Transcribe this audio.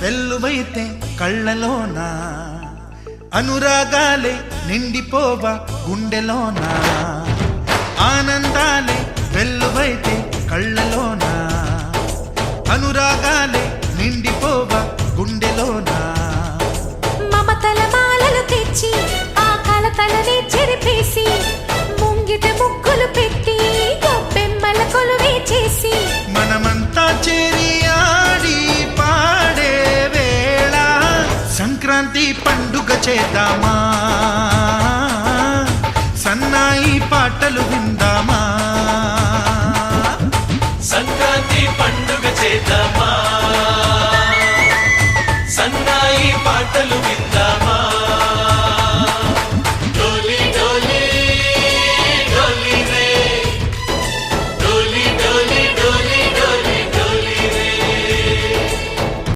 వెల్లువైతే కళ్ళలోన అనురాగాలే నిండిపోవా గుండెలోన ఆనందాలే వెల్లువైతే కళ్ళలోన అనురాగాలే నిండిపోవా గుండెలోన మమతల మాలలు తెచ్చి ఆ కలతలనే చెరిపేసి ముంగిట ముగ్గులు పెట్టి గొప్పెమ్మల కొలువే చేసి మనమంతా చేరి ఆడి పాడే వేళ సంక్రాంతి పండుగ చేద్దామా